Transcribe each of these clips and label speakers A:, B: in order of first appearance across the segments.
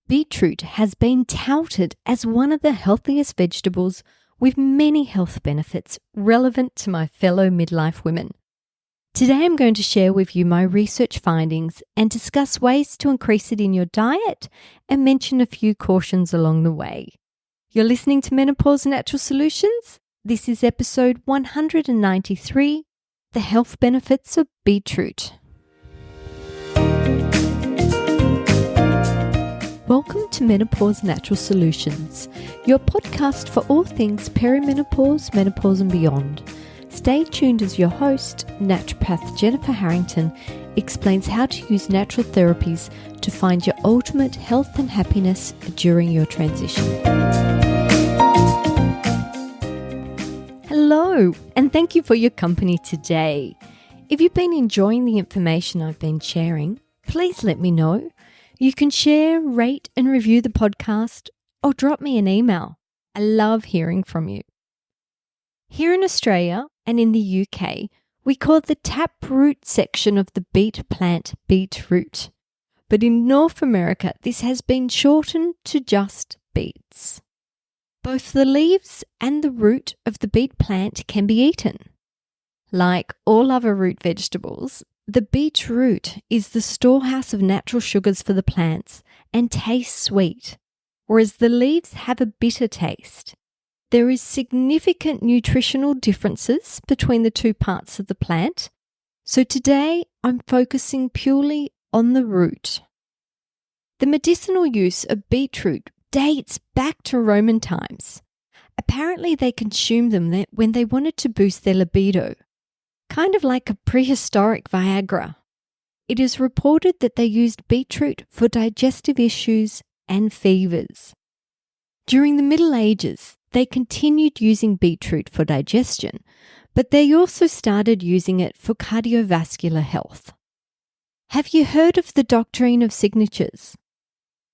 A: Beetroot has been touted as one of the healthiest vegetables with many health benefits relevant to my fellow midlife women. Today I'm going to share with you my research findings and discuss ways to increase it in your diet and mention a few cautions along the way. You're listening to Menopause Natural Solutions. This is episode 193, The Health Benefits of Beetroot. Welcome to Menopause Natural Solutions, your podcast for all things perimenopause, menopause and beyond. Stay tuned as your host, naturopath Jennifer Harrington, explains how to use natural therapies to find your ultimate health and happiness during your transition. Hello, and thank you for your company today. If you've been enjoying the information I've been sharing, please let me know. You can share, rate, and review the podcast or drop me an email. I love hearing from you. Here in Australia and in the UK, we call the taproot section of the beet plant beetroot. But in North America, this has been shortened to just beets. Both the leaves and the root of the beet plant can be eaten. Like all other root vegetables, the beetroot is the storehouse of natural sugars for the plants and tastes sweet, whereas the leaves have a bitter taste. There is significant nutritional differences between the two parts of the plant, so today I'm focusing purely on the root. The medicinal use of beetroot dates back to Roman times. Apparently they consumed them when they wanted to boost their libido, kind of like a prehistoric Viagra. It is reported that they used beetroot for digestive issues and fevers. During the Middle Ages, they continued using beetroot for digestion, but they also started using it for cardiovascular health. Have you heard of the doctrine of signatures?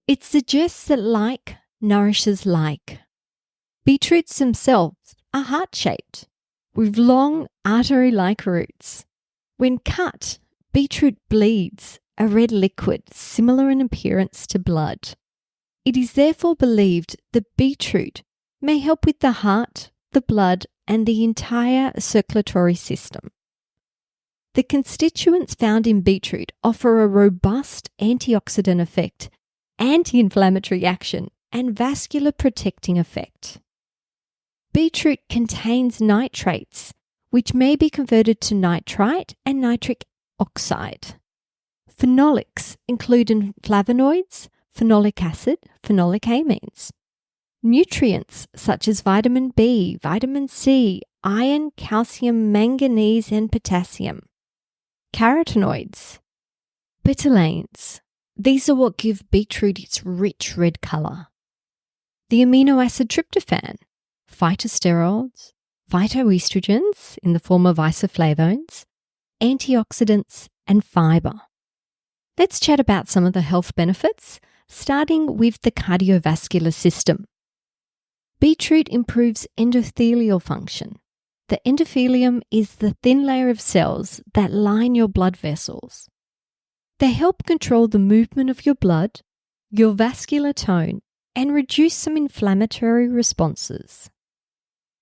A: It suggests that like nourishes like. Beetroots themselves are heart-shaped, with long artery-like roots. When cut, beetroot bleeds a red liquid similar in appearance to blood. It is therefore believed that beetroot may help with the heart, the blood, and the entire circulatory system. The constituents found in beetroot offer a robust antioxidant effect, anti-inflammatory action, and vascular protecting effect. Beetroot contains nitrates, which may be converted to nitrite and nitric oxide. Phenolics include flavonoids, phenolic acid, phenolic amines. Nutrients such as vitamin B, vitamin C, iron, calcium, manganese, and potassium. Carotenoids, betalains. These are what give beetroot its rich red colour. The amino acid tryptophan, phytosterols, phytoestrogens in the form of isoflavones, antioxidants, and fibre. Let's chat about some of the health benefits, starting with the cardiovascular system. Beetroot improves endothelial function. The endothelium is the thin layer of cells that line your blood vessels. They help control the movement of your blood, your vascular tone, and reduce some inflammatory responses.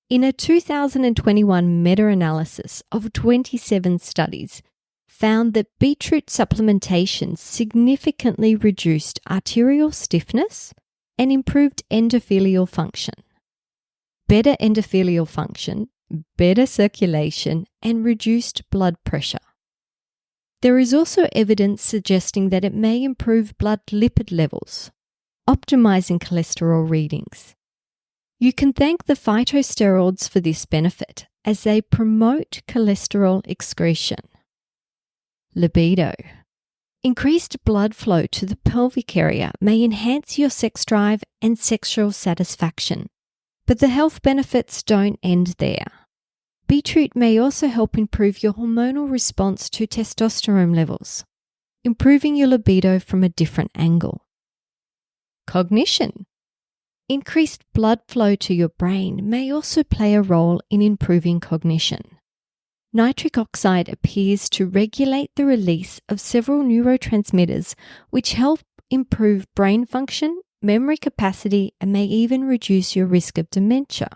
A: In a 2021 meta-analysis of 27 studies, found that beetroot supplementation significantly reduced arterial stiffness and improved endothelial function. Better endothelial function, better circulation, and reduced blood pressure. There is also evidence suggesting that it may improve blood lipid levels, optimizing cholesterol readings. You can thank the phytosterols for this benefit as they promote cholesterol excretion. Libido. Increased blood flow to the pelvic area may enhance your sex drive and sexual satisfaction, but the health benefits don't end there. Beetroot may also help improve your hormonal response to testosterone levels, improving your libido from a different angle. Cognition. Increased blood flow to your brain may also play a role in improving cognition. Nitric oxide appears to regulate the release of several neurotransmitters which help improve brain function, memory capacity, and may even reduce your risk of dementia.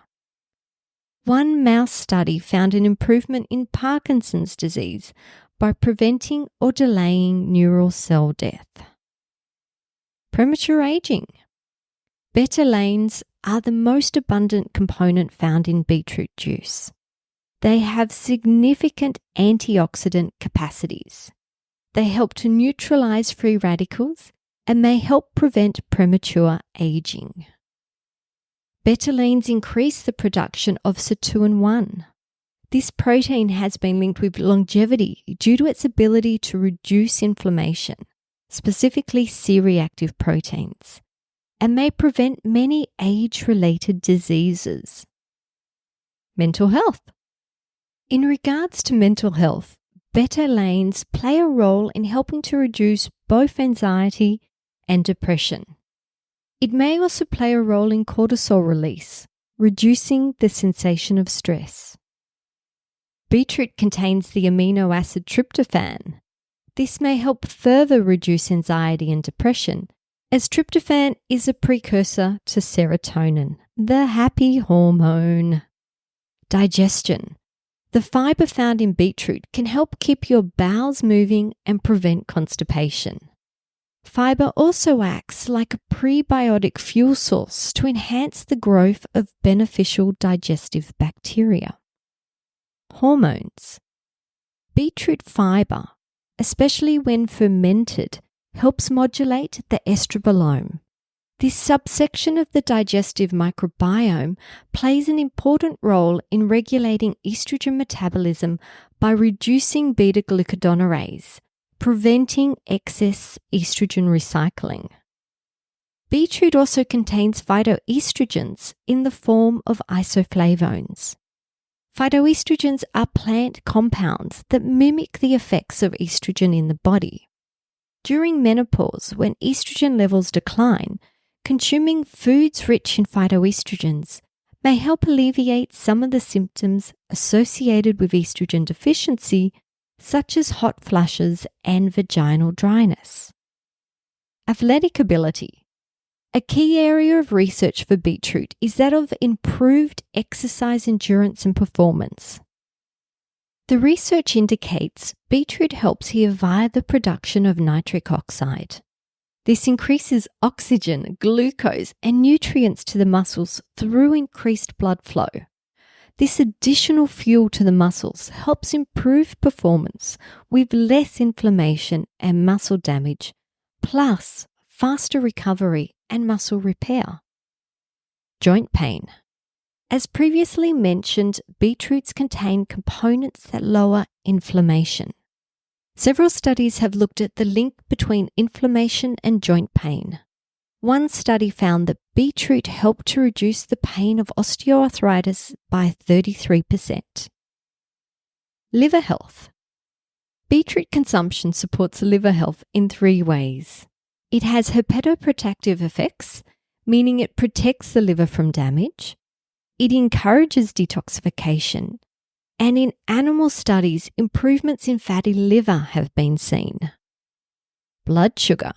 A: One mouse study found an improvement in Parkinson's disease by preventing or delaying neural cell death. Premature aging. Betalains are the most abundant component found in beetroot juice. They have significant antioxidant capacities. They help to neutralize free radicals and may help prevent premature aging. Betalains increase the production of sirtuin-1. This protein has been linked with longevity due to its ability to reduce inflammation, specifically C-reactive proteins, and may prevent many age-related diseases. Mental health. In regards to mental health, betalains play a role in helping to reduce both anxiety and depression. It may also play a role in cortisol release, reducing the sensation of stress. Beetroot contains the amino acid tryptophan. This may help further reduce anxiety and depression, as tryptophan is a precursor to serotonin, the happy hormone. Digestion. The fiber found in beetroot can help keep your bowels moving and prevent constipation. Fiber also acts like a prebiotic fuel source to enhance the growth of beneficial digestive bacteria. Hormones. Beetroot fiber, especially when fermented, helps modulate the estrobolome. This subsection of the digestive microbiome plays an important role in regulating estrogen metabolism by reducing beta-glucuronorase, preventing excess estrogen recycling. Beetroot also contains phytoestrogens in the form of isoflavones. Phytoestrogens are plant compounds that mimic the effects of estrogen in the body. During menopause, when estrogen levels decline, consuming foods rich in phytoestrogens may help alleviate some of the symptoms associated with estrogen deficiency, such as hot flushes and vaginal dryness. Athletic ability. A key area of research for beetroot is that of improved exercise endurance and performance. The research indicates beetroot helps here via the production of nitric oxide. This increases oxygen, glucose, and nutrients to the muscles through increased blood flow. This additional fuel to the muscles helps improve performance with less inflammation and muscle damage, plus faster recovery and muscle repair. Joint pain. As previously mentioned, beetroots contain components that lower inflammation. Several studies have looked at the link between inflammation and joint pain. One study found that beetroot helped to reduce the pain of osteoarthritis by 33%. Liver health. Beetroot consumption supports liver health in 3 ways. It has hepatoprotective effects, meaning it protects the liver from damage. It encourages detoxification. And in animal studies, improvements in fatty liver have been seen. Blood sugar.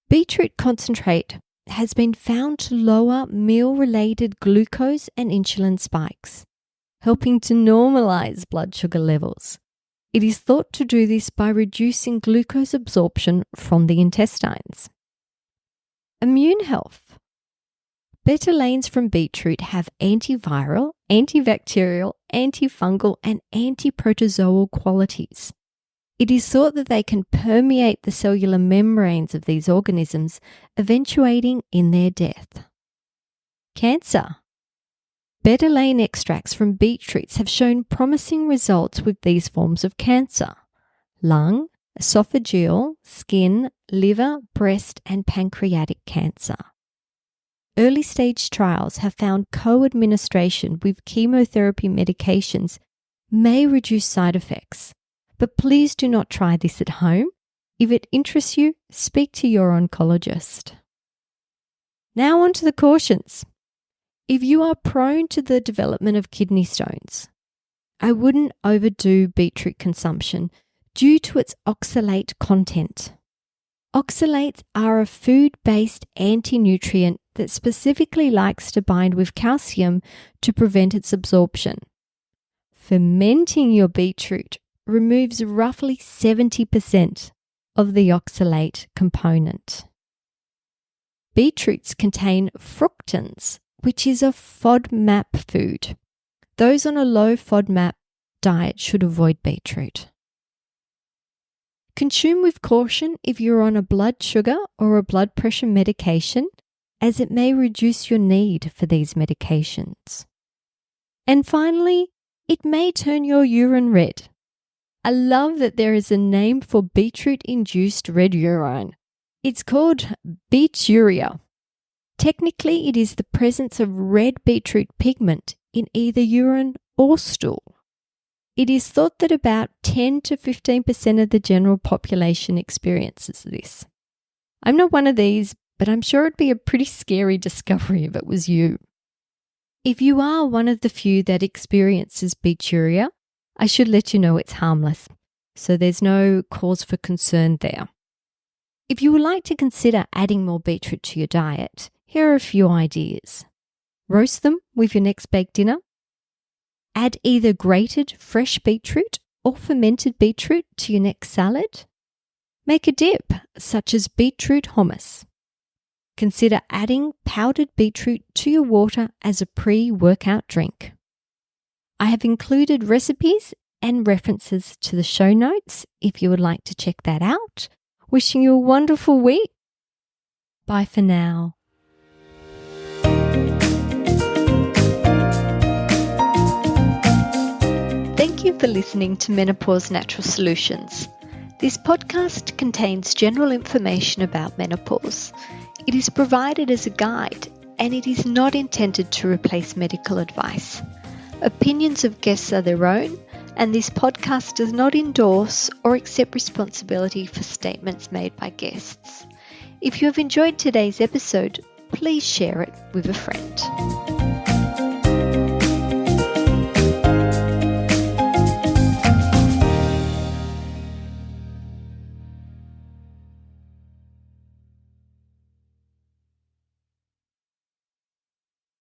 A: Beetroot concentrate has been found to lower meal-related glucose and insulin spikes, helping to normalize blood sugar levels. It is thought to do this by reducing glucose absorption from the intestines. Immune health. Betalains from beetroot have antiviral, antibacterial, antifungal, and antiprotozoal qualities. It is thought that they can permeate the cellular membranes of these organisms, eventuating in their death. Cancer. Betalain extracts from beetroots have shown promising results with these forms of cancer: lung, esophageal, skin, liver, breast, and pancreatic cancer. Early-stage trials have found co-administration with chemotherapy medications may reduce side effects, but please do not try this at home. If it interests you, speak to your oncologist. Now on to the cautions. If you are prone to the development of kidney stones, I wouldn't overdo beetroot consumption due to its oxalate content. Oxalates are a food-based anti-nutrient that specifically likes to bind with calcium to prevent its absorption. Fermenting your beetroot removes roughly 70% of the oxalate component. Beetroots contain fructans, which is a FODMAP food. Those on a low FODMAP diet should avoid beetroot. Consume with caution if you're on a blood sugar or a blood pressure medication, as it may reduce your need for these medications. And finally, it may turn your urine red. I love that there is a name for beetroot-induced red urine. It's called beeturia. Technically, it is the presence of red beetroot pigment in either urine or stool. It is thought that about 10 to 15% of the general population experiences this. I'm not one of these, but I'm sure it'd be a pretty scary discovery if it was you. If you are one of the few that experiences beeturia, I should let you know it's harmless, so there's no cause for concern there. If you would like to consider adding more beetroot to your diet, here are a few ideas. Roast them with your next baked dinner. Add either grated fresh beetroot or fermented beetroot to your next salad. Make a dip, such as beetroot hummus. Consider adding powdered beetroot to your water as a pre-workout drink. I have included recipes and references to the show notes if you would like to check that out. Wishing you a wonderful week. Bye for now. Thank you for listening to Menopause Natural Solutions. This podcast contains general information about menopause. It is provided as a guide, and it is not intended to replace medical advice. Opinions of guests are their own, and this podcast does not endorse or accept responsibility for statements made by guests. If you have enjoyed today's episode, please share it with a friend.